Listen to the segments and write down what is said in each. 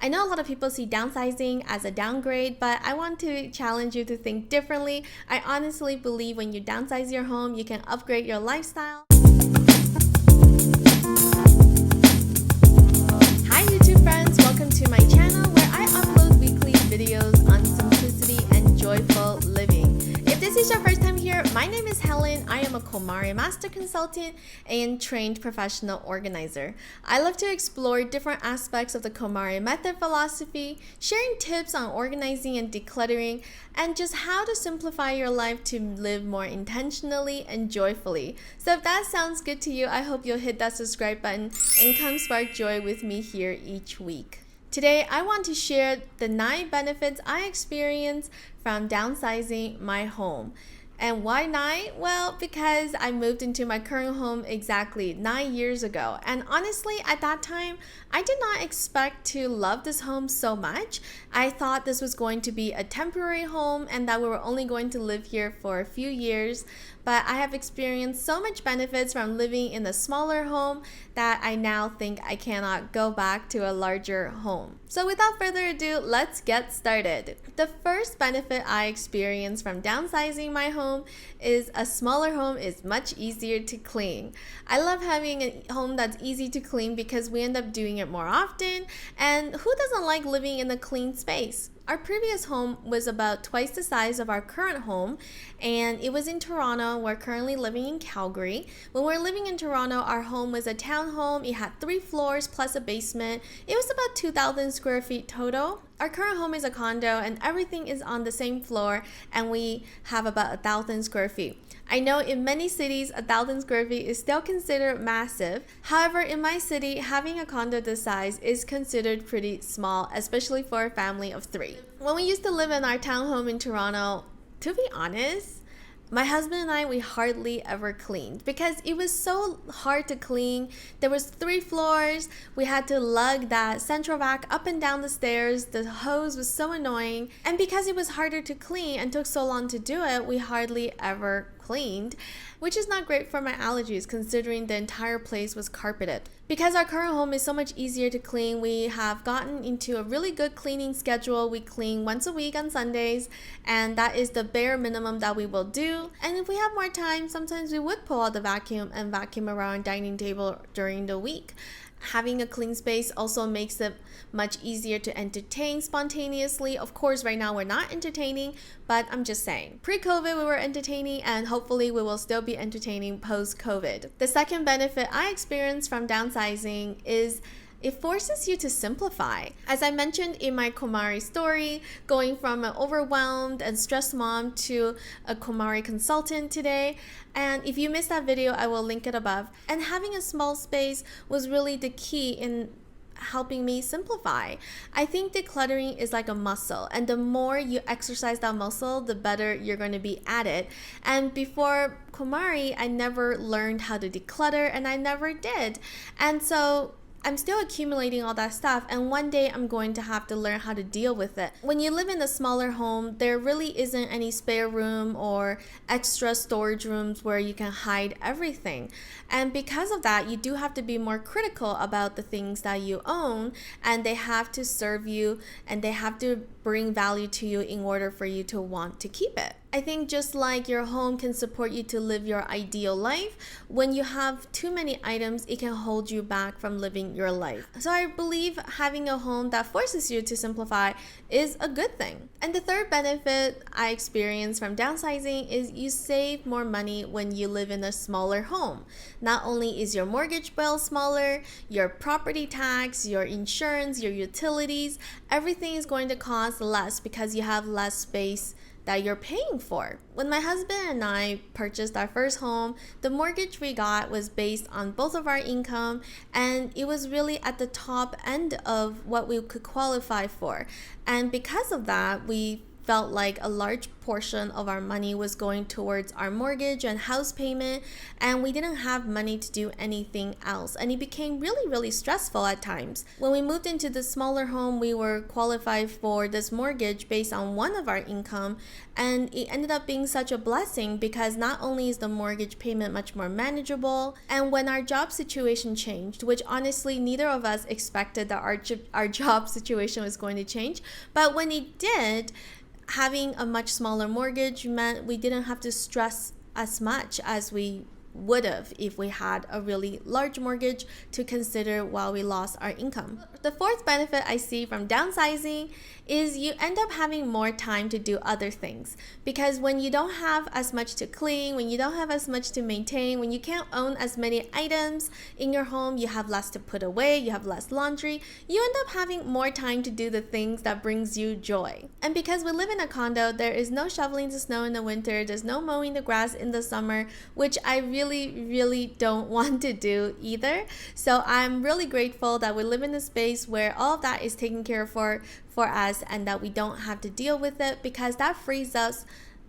I know a lot of people see downsizing as a downgrade, but I want to challenge you to think differently. I honestly believe when you downsize your home, you can upgrade your lifestyle. Hi YouTube friends, welcome to my channel where I upload weekly videos on simplicity and joyful living. If this is your first time here, my name is Helen. I am a KonMari master consultant and trained professional organizer. I love to explore different aspects of the KonMari method philosophy, sharing tips on organizing and decluttering, and just how to simplify your life to live more intentionally and joyfully. So if that sounds good to you, I hope you'll hit that subscribe button and come spark joy with me here each week. Today, I want to share the 9 benefits I experience from downsizing my home. And why 9? Well, because I moved into my current home exactly 9 years ago. And honestly, at that time, I did not expect to love this home so much. I thought this was going to be a temporary home and that we were only going to live here for a few years. But I have experienced so much benefits from living in a smaller home that I now think I cannot go back to a larger home. So without further ado, let's get started. The first benefit I experienced from downsizing my home is a smaller home is much easier to clean. I love having a home that's easy to clean because we end up doing it more often, and who doesn't like living in a clean space? Our previous home was about twice the size of our current home, and it was in Toronto. We're currently living in Calgary. When we were living in Toronto, our home was a townhome. It had 3 floors plus a basement. It was about 2,000 square feet total. Our current home is a condo and everything is on the same floor, and we have about 1,000 square feet. I know in many cities, 1,000 square feet is still considered massive. However, in my city, having a condo this size is considered pretty small, especially for a family of 3. When we used to live in our townhome in Toronto, to be honest, my husband and I, we hardly ever cleaned because it was so hard to clean. There was 3 floors. We had to lug that central vac up and down the stairs. The hose was so annoying. And because it was harder to clean and took so long to do it, we hardly ever cleaned, which is not great for my allergies considering the entire place was carpeted. Because our current home is so much easier to clean, we have gotten into a really good cleaning schedule. We clean once a week on Sundays, and that is the bare minimum that we will do. And if we have more time, sometimes we would pull out the vacuum and vacuum around dining table during the week. Having a clean space also makes it much easier to entertain spontaneously. Of course, right now we're not entertaining, but I'm just saying. Pre-COVID, we were entertaining, and hopefully we will still be entertaining post-COVID. The second benefit I experienced from downsizing is it forces you to simplify. As I mentioned in my KonMari story, going from an overwhelmed and stressed mom to a KonMari consultant today. And if you missed that video, I will link it above. And having a small space was really the key in helping me simplify. I think decluttering is like a muscle, and the more you exercise that muscle, the better you're going to be at it. And before KonMari, I never learned how to declutter, and I never did. And so I'm still accumulating all that stuff, and one day I'm going to have to learn how to deal with it. When you live in a smaller home, there really isn't any spare room or extra storage rooms where you can hide everything. And because of that, you do have to be more critical about the things that you own, and they have to serve you and they have to bring value to you in order for you to want to keep it. I think just like your home can support you to live your ideal life, when you have too many items, it can hold you back from living your life. So I believe having a home that forces you to simplify is a good thing. And the third benefit I experienced from downsizing is you save more money when you live in a smaller home. Not only is your mortgage bill smaller, your property tax, your insurance, your utilities, everything is going to cost less because you have less space that you're paying for. When my husband and I purchased our first home, the mortgage we got was based on both of our income, and it was really at the top end of what we could qualify for. And because of that, we felt like a large portion of our money was going towards our mortgage and house payment, and we didn't have money to do anything else. And it became really, really stressful at times. When we moved into the smaller home, we were qualified for this mortgage based on one of our income, and it ended up being such a blessing because not only is the mortgage payment much more manageable, and when our job situation changed, which honestly neither of us expected that our job situation was going to change, but when it did, having a much smaller mortgage meant we didn't have to stress as much as we would have if we had a really large mortgage to consider while we lost our income. The fourth benefit I see from downsizing is you end up having more time to do other things, because when you don't have as much to clean, when you don't have as much to maintain, when you can't own as many items in your home, you have less to put away, you have less laundry, you end up having more time to do the things that brings you joy. And because we live in a condo, there is no shoveling the snow in the winter, there's no mowing the grass in the summer, which I really don't want to do either. So I'm really grateful that we live in a space where all of that is taken care of for us, and that we don't have to deal with it, because that frees us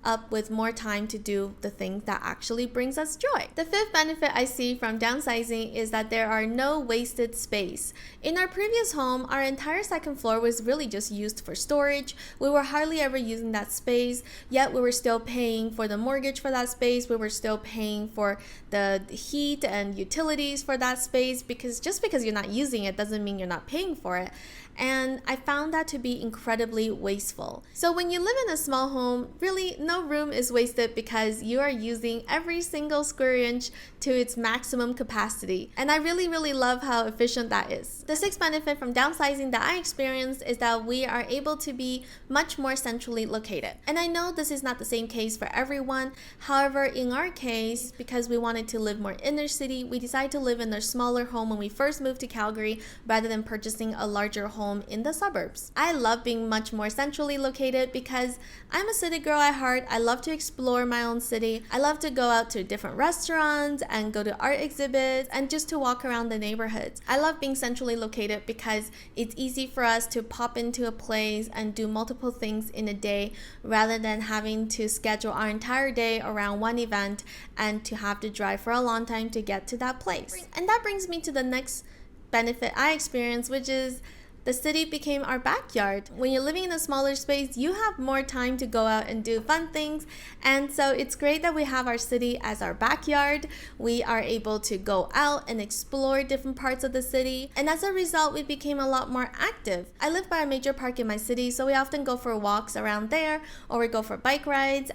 up with more time to do the things that actually brings us joy. The fifth benefit I see from downsizing is that there are no wasted space. In our previous home, our entire second floor was really just used for storage. We were hardly ever using that space, yet we were still paying for the mortgage for that space. We were still paying for the heat and utilities for that space, because just because you're not using it doesn't mean you're not paying for it. And I found that to be incredibly wasteful. So when you live in a small home, really no room is wasted because you are using every single square inch to its maximum capacity. And I really love how efficient that is. The sixth benefit from downsizing that I experienced is that we are able to be much more centrally located. And I know this is not the same case for everyone. However, in our case, because we wanted to live more inner city, we decided to live in a smaller home when we first moved to Calgary rather than purchasing a larger home in the suburbs. I love being much more centrally located because I'm a city girl at heart. I love to explore my own city. I love to go out to different restaurants and go to art exhibits and just to walk around the neighborhoods. I love being centrally located because it's easy for us to pop into a place and do multiple things in a day rather than having to schedule our entire day around one event and to have to drive for a long time to get to that place. And that brings me to the next benefit I experienced, which is the city became our backyard. When you're living in a smaller space, you have more time to go out and do fun things. And so it's great that we have our city as our backyard. We are able to go out and explore different parts of the city. And as a result, we became a lot more active. I live by a major park in my city, so we often go for walks around there, or we go for bike rides,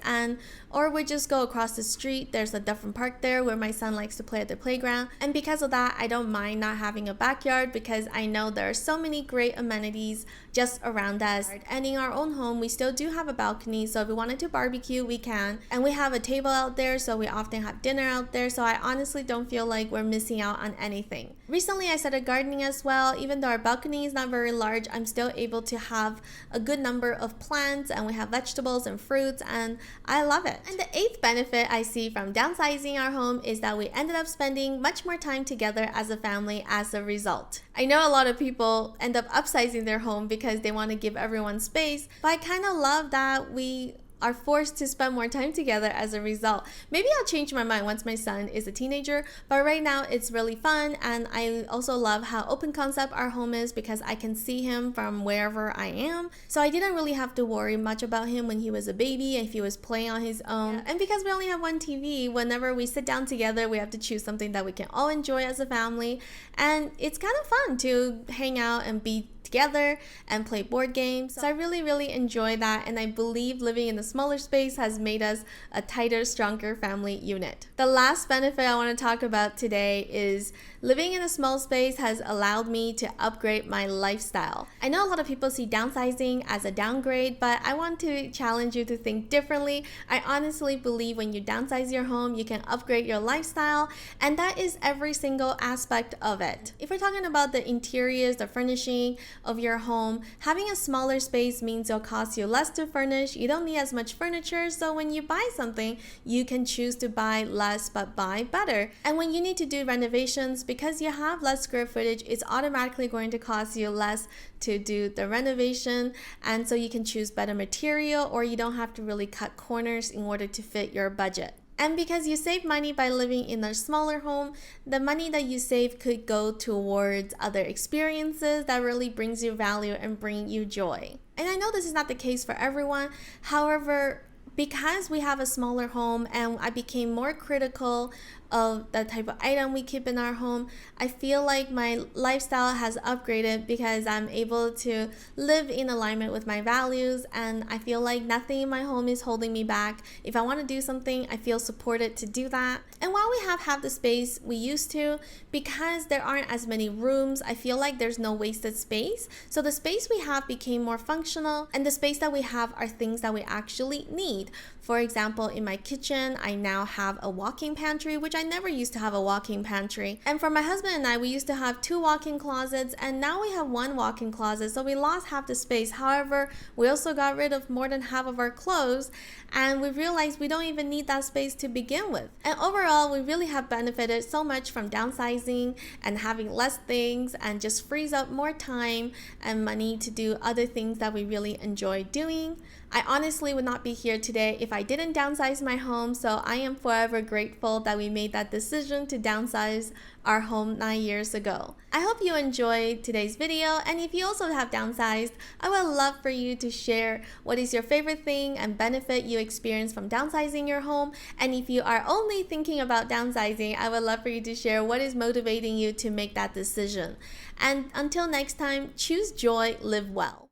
or we just go across the street. There's a different park there where my son likes to play at the playground. And because of that, I don't mind not having a backyard because I know there are so many great amenities just around us. And in our own home, we still do have a balcony, so if we wanted to barbecue, we can. And we have a table out there, so we often have dinner out there, so I honestly don't feel like we're missing out on anything. Recently, I started gardening as well. Even though our balcony is not very large, I'm still able to have a good number of plants, and we have vegetables and fruits, and I love it. And the eighth benefit I see from downsizing our home is that we ended up spending much more time together as a family as a result. I know a lot of people end up upsizing their home because they want to give everyone space, but I kind of love that we are forced to spend more time together as a result. Maybe I'll change my mind once my son is a teenager, but right now it's really fun. And I also love how open concept our home is because I can see him from wherever I am. So I didn't really have to worry much about him when he was a baby, if he was playing on his own. Yeah. And because we only have one TV, whenever we sit down together, we have to choose something that we can all enjoy as a family. And it's kind of fun to hang out and be together and play board games. So I really enjoy that, and I believe living in a smaller space has made us a tighter, stronger family unit. The last benefit I want to talk about today is living in a small space has allowed me to upgrade my lifestyle. I know a lot of people see downsizing as a downgrade, but I want to challenge you to think differently. I honestly believe when you downsize your home, you can upgrade your lifestyle, and that is every single aspect of it. If we're talking about the interiors, the furnishing, of your home. Having a smaller space means it'll cost you less to furnish. You don't need as much furniture, so when you buy something, you can choose to buy less but buy better. And when you need to do renovations, because you have less square footage, it's automatically going to cost you less to do the renovation, and so you can choose better material, or you don't have to really cut corners in order to fit your budget. And because you save money by living in a smaller home, the money that you save could go towards other experiences that really brings you value and bring you joy. And I know this is not the case for everyone. However, because we have a smaller home and I became more critical of the type of item we keep in our home, I feel like my lifestyle has upgraded because I'm able to live in alignment with my values, and I feel like nothing in my home is holding me back. If I want to do something, I feel supported to do that. And while we have half the space we used to, because there aren't as many rooms, I feel like there's no wasted space. So the space we have became more functional, and the space that we have are things that we actually need. For example, in my kitchen, I now have a walk-in pantry, which I never used to have a walk-in pantry. And for my husband and I, we used to have 2 walk-in closets, and now we have 1 walk-in closet, so we lost half the space. However, we also got rid of more than half of our clothes, and we realized we don't even need that space to begin with. And overall, we really have benefited so much from downsizing and having less things, and just frees up more time and money to do other things that we really enjoy doing. I honestly would not be here today if I didn't downsize my home, so I am forever grateful that we made that decision to downsize our home 9 years ago. I hope you enjoyed today's video, and if you also have downsized, I would love for you to share what is your favorite thing and benefit you experienced from downsizing your home. And if you are only thinking about downsizing, I would love for you to share what is motivating you to make that decision. And until next time, choose joy, live well.